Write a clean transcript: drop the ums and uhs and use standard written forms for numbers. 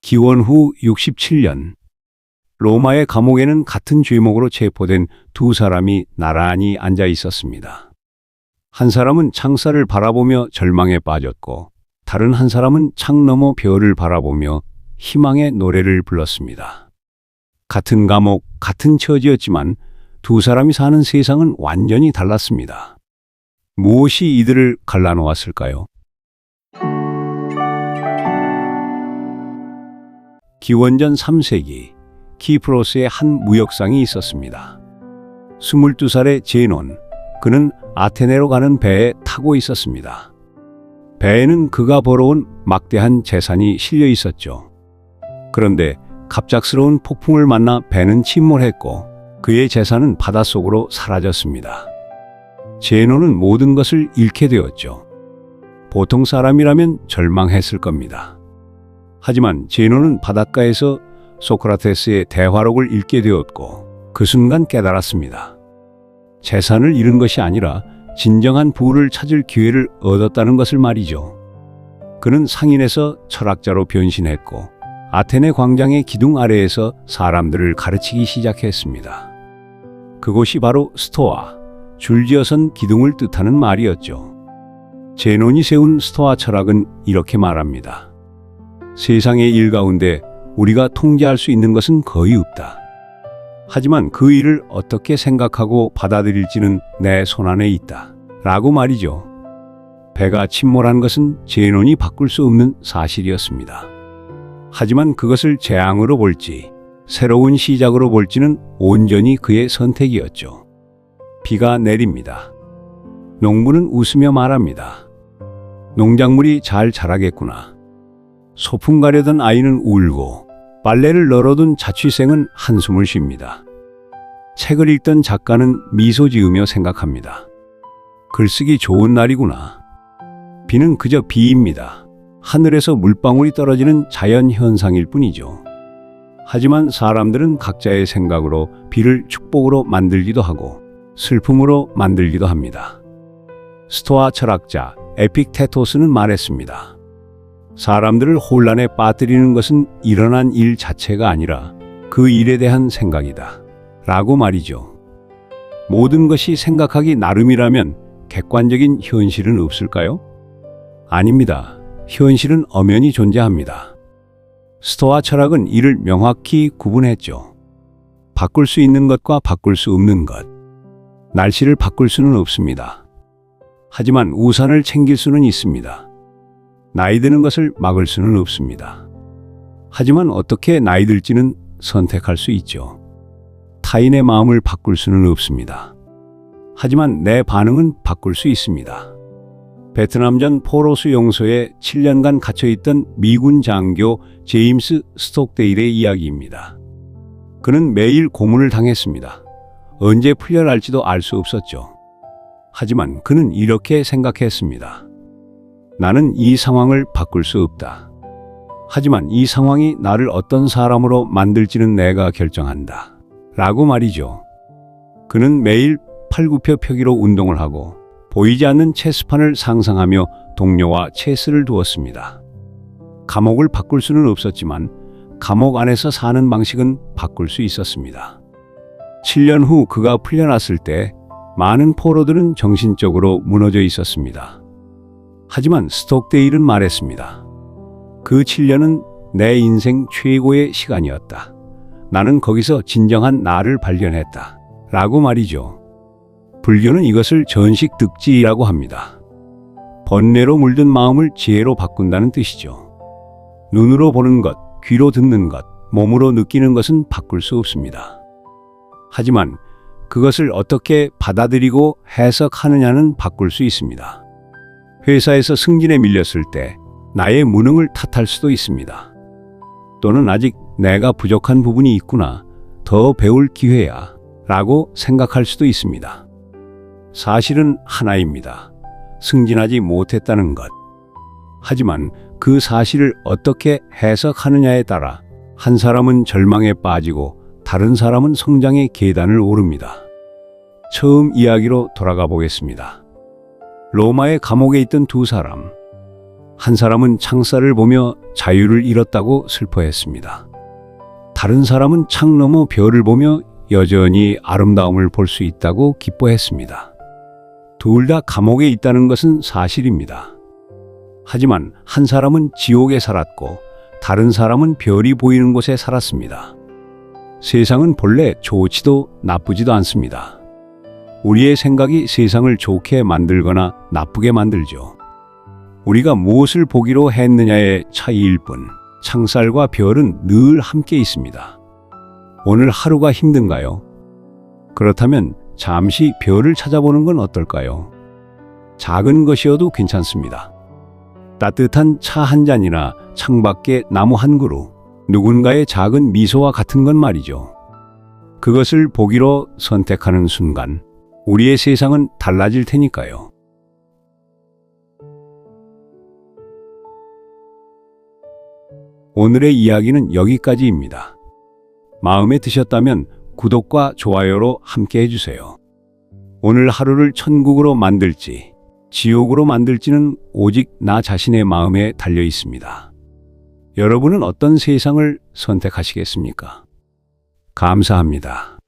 기원 후 67년 로마의 감옥에는 같은 죄목으로 체포된 두 사람이 나란히 앉아 있었습니다. 한 사람은 창살을 바라보며 절망에 빠졌고 다른 한 사람은 창 너머 별을 바라보며 희망의 노래를 불렀습니다. 같은 감옥, 같은 처지였지만 두 사람이 사는 세상은 완전히 달랐습니다. 무엇이 이들을 갈라놓았을까요? 기원전 3세기 키프로스에 한 무역상이 있었습니다. 22살의 제논, 그는 아테네로 가는 배에 타고 있었습니다. 배에는 그가 벌어온 막대한 재산이 실려 있었죠. 그런데 갑작스러운 폭풍을 만나 배는 침몰했고 그의 재산은 바닷속으로 사라졌습니다. 제논은 모든 것을 잃게 되었죠. 보통 사람이라면 절망했을 겁니다. 하지만 제논은 바닷가에서 소크라테스의 대화록을 읽게 되었고 그 순간 깨달았습니다. 재산을 잃은 것이 아니라 진정한 부를 찾을 기회를 얻었다는 것을 말이죠. 그는 상인에서 철학자로 변신했고 아테네 광장의 기둥 아래에서 사람들을 가르치기 시작했습니다. 그곳이 바로 스토아, 줄지어선 기둥을 뜻하는 말이었죠. 제논이 세운 스토아 철학은 이렇게 말합니다. 세상의 일 가운데 우리가 통제할 수 있는 것은 거의 없다. 하지만 그 일을 어떻게 생각하고 받아들일지는 내 손안에 있다. 라고 말이죠. 배가 침몰한 것은 제논이 바꿀 수 없는 사실이었습니다. 하지만 그것을 재앙으로 볼지 새로운 시작으로 볼지는 온전히 그의 선택이었죠. 비가 내립니다. 농부는 웃으며 말합니다. 농작물이 잘 자라겠구나. 소풍 가려던 아이는 울고 빨래를 널어둔 자취생은 한숨을 쉽니다. 책을 읽던 작가는 미소 지으며 생각합니다. 글쓰기 좋은 날이구나. 비는 그저 비입니다. 하늘에서 물방울이 떨어지는 자연 현상일 뿐이죠. 하지만 사람들은 각자의 생각으로 비를 축복으로 만들기도 하고 슬픔으로 만들기도 합니다. 스토아 철학자 에픽테토스는 말했습니다. 사람들을 혼란에 빠뜨리는 것은 일어난 일 자체가 아니라 그 일에 대한 생각이다. 라고 말이죠. 모든 것이 생각하기 나름이라면 객관적인 현실은 없을까요? 아닙니다. 현실은 엄연히 존재합니다. 스토아 철학은 이를 명확히 구분했죠. 바꿀 수 있는 것과 바꿀 수 없는 것. 날씨를 바꿀 수는 없습니다. 하지만 우산을 챙길 수는 있습니다. 나이 드는 것을 막을 수는 없습니다. 하지만 어떻게 나이 들지는 선택할 수 있죠. 타인의 마음을 바꿀 수는 없습니다. 하지만 내 반응은 바꿀 수 있습니다. 베트남전 포로수 용소에 7년간 갇혀있던 미군 장교 제임스 스톡데일의 이야기입니다. 그는 매일 고문을 당했습니다. 언제 풀려날지도 알 수 없었죠. 하지만 그는 이렇게 생각했습니다. 나는 이 상황을 바꿀 수 없다. 하지만 이 상황이 나를 어떤 사람으로 만들지는 내가 결정한다. 라고 말이죠. 그는 매일 팔굽혀 펴기로 운동을 하고 보이지 않는 체스판을 상상하며 동료와 체스를 두었습니다. 감옥을 바꿀 수는 없었지만 감옥 안에서 사는 방식은 바꿀 수 있었습니다. 7년 후 그가 풀려났을 때 많은 포로들은 정신적으로 무너져 있었습니다. 하지만 스톡데일은 말했습니다. 그 7년은 내 인생 최고의 시간이었다. 나는 거기서 진정한 나를 발견했다. 라고 말이죠. 불교는 이것을 전식 득지라고 합니다. 번뇌로 물든 마음을 지혜로 바꾼다는 뜻이죠. 눈으로 보는 것, 귀로 듣는 것, 몸으로 느끼는 것은 바꿀 수 없습니다. 하지만 그것을 어떻게 받아들이고 해석하느냐는 바꿀 수 있습니다. 회사에서 승진에 밀렸을 때 나의 무능을 탓할 수도 있습니다. 또는 아직 내가 부족한 부분이 있구나, 더 배울 기회야 라고 생각할 수도 있습니다. 사실은 하나입니다. 승진하지 못했다는 것. 하지만 그 사실을 어떻게 해석하느냐에 따라 한 사람은 절망에 빠지고 다른 사람은 성장의 계단을 오릅니다. 처음 이야기로 돌아가 보겠습니다. 로마의 감옥에 있던 두 사람. 한 사람은 창살을 보며 자유를 잃었다고 슬퍼했습니다. 다른 사람은 창 너머 별을 보며 여전히 아름다움을 볼 수 있다고 기뻐했습니다. 둘 다 감옥에 있다는 것은 사실입니다. 하지만 한 사람은 지옥에 살았고 다른 사람은 별이 보이는 곳에 살았습니다. 세상은 본래 좋지도 나쁘지도 않습니다. 우리의 생각이 세상을 좋게 만들거나 나쁘게 만들죠. 우리가 무엇을 보기로 했느냐의 차이일 뿐, 창살과 별은 늘 함께 있습니다. 오늘 하루가 힘든가요? 그렇다면 잠시 별을 찾아보는 건 어떨까요? 작은 것이어도 괜찮습니다. 따뜻한 차 한 잔이나 창밖에 나무 한 그루, 누군가의 작은 미소와 같은 건 말이죠. 그것을 보기로 선택하는 순간 우리의 세상은 달라질 테니까요. 오늘의 이야기는 여기까지입니다. 마음에 드셨다면 구독과 좋아요로 함께 해주세요. 오늘 하루를 천국으로 만들지 지옥으로 만들지는 오직 나 자신의 마음에 달려 있습니다. 여러분은 어떤 세상을 선택하시겠습니까? 감사합니다.